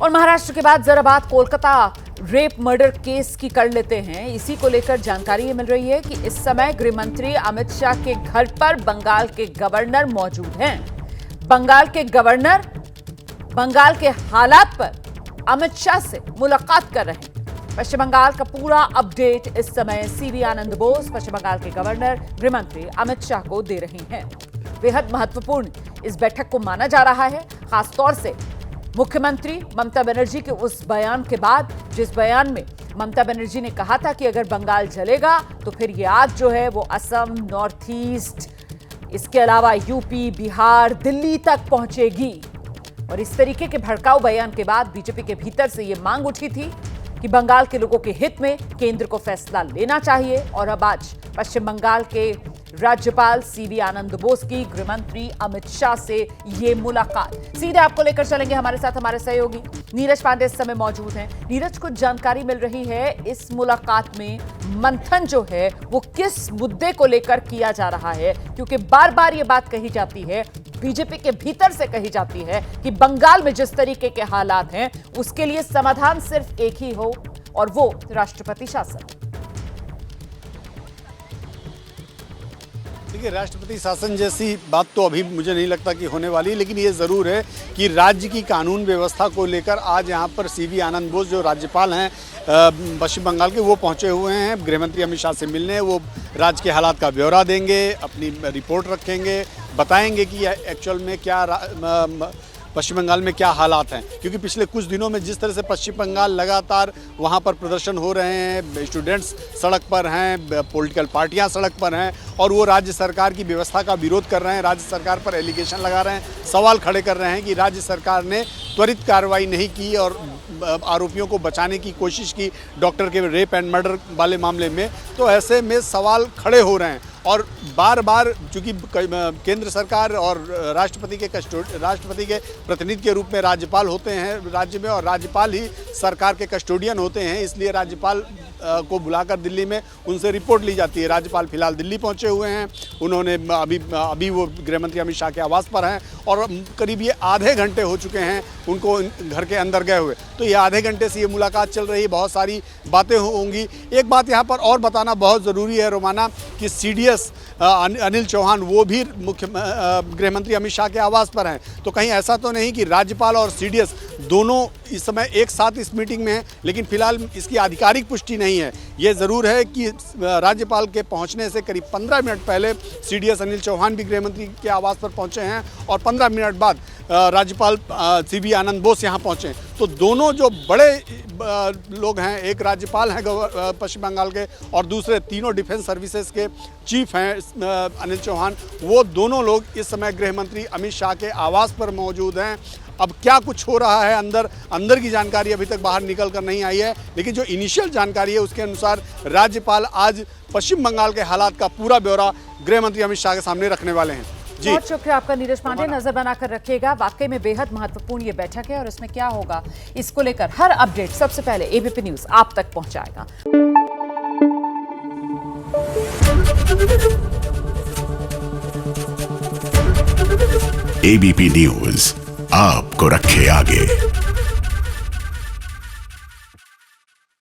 और महाराष्ट्र के बाद जरा बात कोलकाता रेप मर्डर केस की कर लेते हैं। इसी को लेकर जानकारी ये मिल रही है कि इस समय गृह मंत्री अमित शाह के घर पर बंगाल के गवर्नर मौजूद हैं। बंगाल के गवर्नर बंगाल के हालात पर अमित शाह से मुलाकात कर रहे हैं। पश्चिम बंगाल का पूरा अपडेट इस समय सीवी आनंद बोस पश्चिम बंगाल के गवर्नर गृह मंत्री अमित शाह को दे रहे हैं। बेहद महत्वपूर्ण इस बैठक को माना जा रहा है, खासतौर से मुख्यमंत्री ममता बनर्जी के उस बयान के बाद, जिस बयान में ममता बनर्जी ने कहा था कि अगर बंगाल जलेगा तो फिर ये आग जो है वो असम, नॉर्थ ईस्ट, इसके अलावा यूपी, बिहार, दिल्ली तक पहुंचेगी। और इस तरीके के भड़काऊ बयान के बाद बीजेपी के भीतर से ये मांग उठी थी कि बंगाल के लोगों के हित में केंद्र को फैसला लेना चाहिए। और अब आज पश्चिम बंगाल के राज्यपाल सीवी आनंद बोस की गृह मंत्री अमित शाह से ये मुलाकात। सीधे आपको लेकर चलेंगे हमारे साथ हमारे सहयोगी नीरज पांडे इस समय मौजूद हैं। नीरज, कुछ जानकारी मिल रही है इस मुलाकात में मंथन जो है वो किस मुद्दे को लेकर किया जा रहा है? क्योंकि बार बार ये बात कही जाती है, बीजेपी के भीतर से कही जाती है कि बंगाल में जिस तरीके के हालात हैं उसके लिए समाधान सिर्फ एक ही हो और वो राष्ट्रपति शासन। देखिए, राष्ट्रपति शासन जैसी बात तो अभी मुझे नहीं लगता कि होने वाली, लेकिन ये ज़रूर है कि राज्य की कानून व्यवस्था को लेकर आज यहाँ पर सीवी आनंद बोस जो राज्यपाल हैं पश्चिम बंगाल के, वो पहुँचे हुए हैं गृहमंत्री अमित शाह से मिलने। वो राज्य के हालात का ब्यौरा देंगे, अपनी रिपोर्ट रखेंगे, बताएंगे कि एक्चुअल में क्या पश्चिम बंगाल में क्या हालात हैं। क्योंकि पिछले कुछ दिनों में जिस तरह से पश्चिम बंगाल लगातार वहाँ पर प्रदर्शन हो रहे हैं, स्टूडेंट्स सड़क पर हैं, पॉलिटिकल पार्टियाँ सड़क पर हैं और वो राज्य सरकार की व्यवस्था का विरोध कर रहे हैं, राज्य सरकार पर एलिगेशन लगा रहे हैं, सवाल खड़े कर रहे हैं कि राज्य सरकार ने त्वरित कार्रवाई नहीं की और आरोपियों को बचाने की कोशिश की डॉक्टर के रेप एंड मर्डर वाले मामले में। तो ऐसे में सवाल खड़े हो रहे हैं और बार बार चूँकि केंद्र सरकार और राष्ट्रपति के प्रतिनिधि के रूप में राज्यपाल होते हैं राज्य में और राज्यपाल ही सरकार के कस्टोडियन होते हैं, इसलिए राज्यपाल को बुलाकर दिल्ली में उनसे रिपोर्ट ली जाती है। राज्यपाल फिलहाल दिल्ली पहुंचे हुए हैं, उन्होंने अभी वो गृहमंत्री अमित शाह के आवास पर हैं और करीब ये आधे घंटे हो चुके हैं उनको घर के अंदर गए हुए। तो ये आधे घंटे से ये मुलाकात चल रही है, बहुत सारी बातें होंगी। एक बात यहाँ पर और बताना बहुत ज़रूरी है रोमाना कि सीडीएस अनिल चौहान वो भी गृहमंत्री अमित शाह के आवास पर हैं। तो कहीं ऐसा तो नहीं कि राज्यपाल और सीडीएस दोनों इस समय एक साथ इस मीटिंग में हैं, लेकिन फिलहाल इसकी आधिकारिक पुष्टि नहीं है। ये ज़रूर है कि राज्यपाल के पहुंचने से करीब 15 मिनट पहले सीडीएस अनिल चौहान भी गृहमंत्री के आवास पर पहुंचे हैं और 15 मिनट बाद राज्यपाल सीवी आनंद बोस यहाँ पहुँचे। तो दोनों जो बड़े लोग हैं, एक राज्यपाल हैं पश्चिम बंगाल के और दूसरे तीनों डिफेंस सर्विसेज के चीफ हैं अनिल चौहान, वो दोनों लोग इस समय गृहमंत्री अमित शाह के आवास पर मौजूद हैं। अब क्या कुछ हो रहा है अंदर की जानकारी अभी तक बाहर निकल कर नहीं आई है, लेकिन जो इनिशियल जानकारी है उसके अनुसार राज्यपाल आज पश्चिम बंगाल के हालात का पूरा ब्यौरा गृहमंत्री अमित शाह के सामने रखने वाले हैं। बहुत शुक्रिया आपका नीरज पांडे, नजर बनाकर रखिएगा। वाकई में बेहद महत्वपूर्ण ये बैठक है और इसमें क्या होगा इसको लेकर हर अपडेट सबसे पहले एबीपी न्यूज आप तक पहुंचाएगा। एबीपी न्यूज आपको रखे आगे।